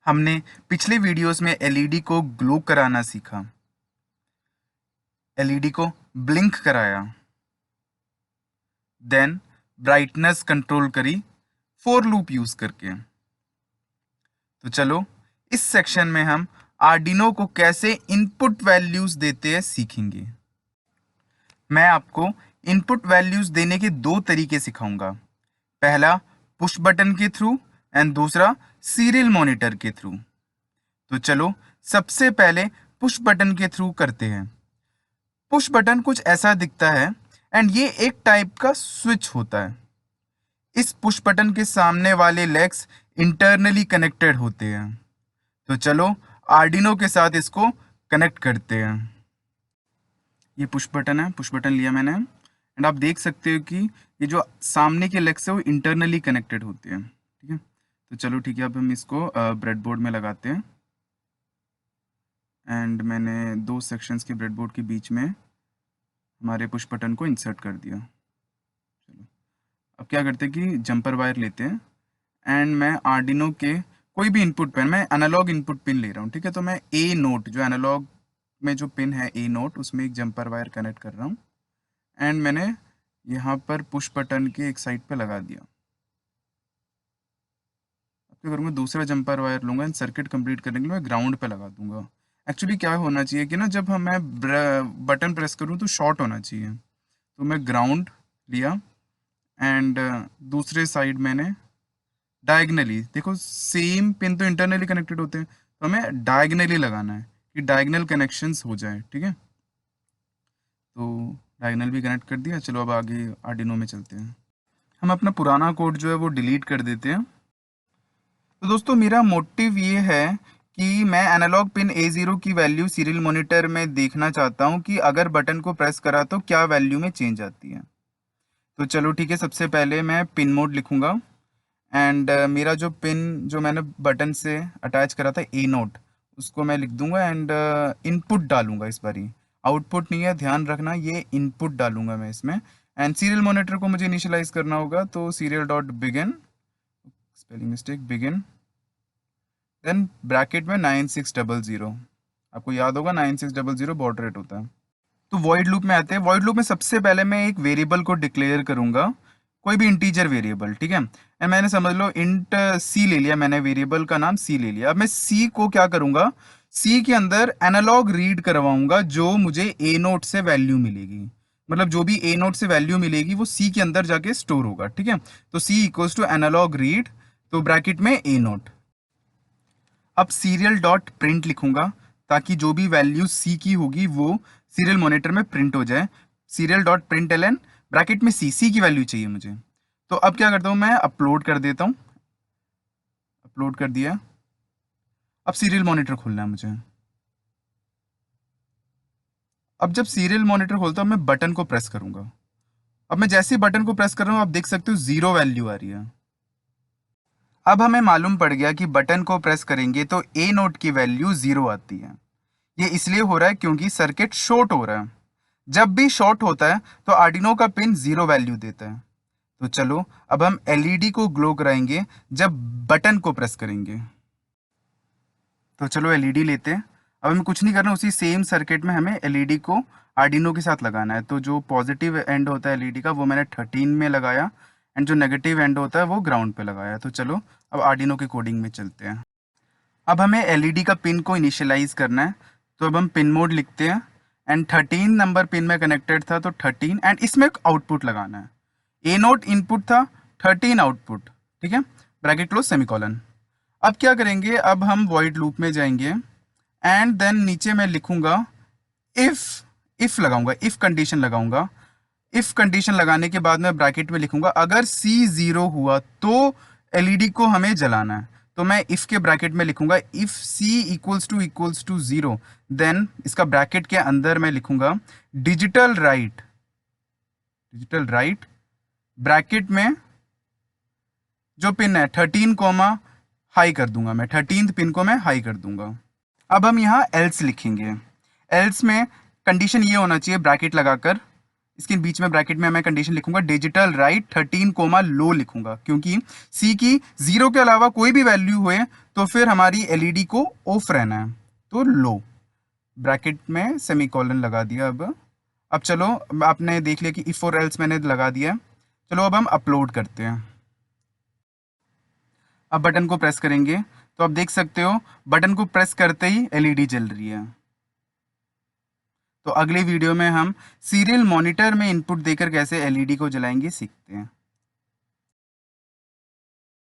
हमने पिछले वीडियोस में एलईडी को ग्लो कराना सीखा, एलईडी को ब्लिंक कराया, देन ब्राइटनेस कंट्रोल करी फॉर लूप यूज करके। तो चलो इस सेक्शन में हम आर्डिनो को कैसे इनपुट वैल्यूज देते हैं सीखेंगे। मैं आपको इनपुट वैल्यूज देने के दो तरीके सिखाऊंगा, पहला पुश बटन के थ्रू एंड दूसरा सीरियल मॉनिटर के थ्रू। तो चलो सबसे पहले पुश बटन के थ्रू करते हैं। पुश बटन कुछ ऐसा दिखता है एंड ये एक टाइप का स्विच होता है। इस पुश बटन के सामने वाले लेग्स इंटरनली कनेक्टेड होते हैं। तो चलो आर्डिनो के साथ इसको कनेक्ट करते हैं। ये पुश बटन है, पुश बटन लिया मैंने एंड आप देख सकते हो कि ये जो सामने के लेग्स है वो इंटरनली कनेक्टेड होते हैं। ठीक है, तो चलो ठीक है, अब हम इसको ब्रेडबोर्ड में लगाते हैं एंड मैंने दो सेक्शंस के ब्रेडबोर्ड के बीच में हमारे पुश बटन को इंसर्ट कर दिया। चलो अब क्या करते हैं कि जंपर वायर लेते हैं एंड मैं आर्डिनो के कोई भी इनपुट पिन, मैं एनालॉग इनपुट पिन ले रहा हूँ। ठीक है, तो मैं ए नोट जो एनालॉग में जो पिन है ए नोट, उसमें एक जंपर वायर कनेक्ट कर रहा हूँ एंड मैंने यहाँ पर पुश बटन के एक साइड पे लगा दिया। अब क्या करूँगा, दूसरा जंपर वायर लूँगा एंड सर्किट कंप्लीट करने के लिए मैं ग्राउंड पे लगा दूंगा। एक्चुअली क्या होना चाहिए कि ना, जब मैं बटन प्रेस करूँ तो शॉर्ट होना चाहिए। तो मैं ग्राउंड लिया एंड दूसरे साइड मैंने डायगनली, देखो सेम पिन तो इंटरनली कनेक्टेड होते हैं, तो हमें डायगनली लगाना है कि डायगनल कनेक्शंस हो जाए। ठीक है, तो डायगनल भी कनेक्ट कर दिया। चलो अब आगे आर्डिनो में चलते हैं। हम अपना पुराना कोड जो है वो डिलीट कर देते हैं। तो दोस्तों मेरा मोटिव ये है कि मैं एनालॉग पिन A0 की वैल्यू सीरियल मॉनिटर में देखना चाहता हूँ कि अगर बटन को प्रेस करा तो क्या वैल्यू में चेंज आती है। तो चलो ठीक है, सबसे पहले मैं पिन मोड लिखूंगा एंड मेरा जो पिन जो मैंने बटन से अटैच करा था ए नोट, उसको मैं लिख दूंगा एंड इनपुट डालूंगा। इस बारी आउटपुट नहीं है, ध्यान रखना, ये इनपुट डालूंगा मैं इसमें। एंड सीरियल मॉनिटर को मुझे इनिशियलाइज करना होगा, तो serial dot begin, spelling mistake, begin, then bracket में 9600। आपको याद होगा 9600 बॉड रेट होता है। तो वॉइड लूप में आते हैं। वॉइड लूप में सबसे पहले मैं एक वेरिएबल को डिक्लेयर करूंगा, कोई भी इंटीजर वेरिएबल। ठीक है, एंड मैंने समझ लो इंट सी ले लिया, मैंने वेरिएबल का नाम सी ले लिया। अब मैं सी को क्या करूंगा, सी के अंदर एनालॉग रीड करवाऊंगा जो मुझे ए नोट से वैल्यू मिलेगी। मतलब जो भी ए नोट से वैल्यू मिलेगी वो सी के अंदर जाके स्टोर होगा। ठीक है, तो सी इक्वल्स टू एनालॉग रीड, तो ब्रैकेट में ए नोट। अब सीरियल डॉट प्रिंट लिखूंगा ताकि जो भी वैल्यू सी की होगी वो सीरियल मॉनिटर में प्रिंट हो जाए। Serial dot print L N, bracket में सी की वैल्यू चाहिए मुझे। तो अब क्या करता हूँ, मैं अपलोड कर देता हूँ। अपलोड कर दिया। अब सीरियल मॉनिटर खोलना है मुझे। अब जब सीरियल मॉनिटर खोलता हूँ मैं बटन को प्रेस करूंगा। अब मैं जैसे ही बटन को प्रेस कर रहा हूँ आप देख सकते हो 0 वैल्यू आ रही है। अब हमें मालूम पड़ गया कि बटन को प्रेस करेंगे तो ए नोट की वैल्यू 0 आती है। ये इसलिए हो रहा है क्योंकि सर्किट शॉर्ट हो रहा है। जब भी शॉर्ट होता है तो आर्डिनो का पिन 0 वैल्यू देता है। तो चलो अब हम एलईडी को ग्लो कराएंगे जब बटन को प्रेस करेंगे। तो चलो एलईडी लेते हैं। अब हमें कुछ नहीं करना, उसी सेम सर्किट में हमें एलईडी को आर्डिनो के साथ लगाना है। तो जो पॉजिटिव एंड होता है एलईडी का वो मैंने 13 में लगाया एंड जो नेगेटिव एंड होता है वो ग्राउंड पे लगाया। तो चलो अब आर्डिनो की कोडिंग में चलते हैं। अब हमें एलईडी का पिन को इनिशियलाइज करना है, तो अब हम पिन मोड लिखते हैं एंड 13 नंबर पिन में कनेक्टेड था तो 13 एंड इसमें आउटपुट लगाना है। ए नोट इनपुट था, 13 आउटपुट। ठीक है, ब्रैकेट क्लोज सेमीकोलन। अब क्या करेंगे, अब हम वॉइड लूप में जाएंगे एंड देन नीचे मैं लिखूंगा इफ लगाऊंगा, इफ कंडीशन लगाऊंगा। इफ कंडीशन लगाने के बाद मैं ब्रैकेट में लिखूंगा अगर C 0 हुआ तो एलईडी को हमें जलाना है। तो मैं इफ के ब्रैकेट में लिखूंगा if C equals to 0, then इसका ब्रैकेट के अंदर मैं लिखूंगा digital write, digital write bracket में जो पिन है 13 कोमा हाई कर दूंगा, मैं 13th पिन को मैं हाई कर दूंगा। अब हम यहाँ एल्स लिखेंगे। एल्स में कंडीशन ये होना चाहिए, ब्रैकेट लगाकर इसके बीच में ब्रैकेट में मैं कंडीशन लिखूंगा डिजिटल राइट 13 कोमा लो लिखूंगा, क्योंकि सी की 0 के अलावा कोई भी वैल्यू हुए तो फिर हमारी एलईडी को ऑफ रहना है, तो लो, ब्रैकेट में सेमीकोलन लगा दिया। अब चलो, आपने देख लिया कि इफ और एल्स मैंने लगा दिया। चलो अब हम अपलोड करते हैं। अब बटन को प्रेस करेंगे तो आप देख सकते हो बटन को प्रेस करते ही एलईडी जल रही है। तो अगले वीडियो में हम सीरियल मॉनिटर में इनपुट देकर कैसे एलईडी को जलाएंगे सीखते हैं।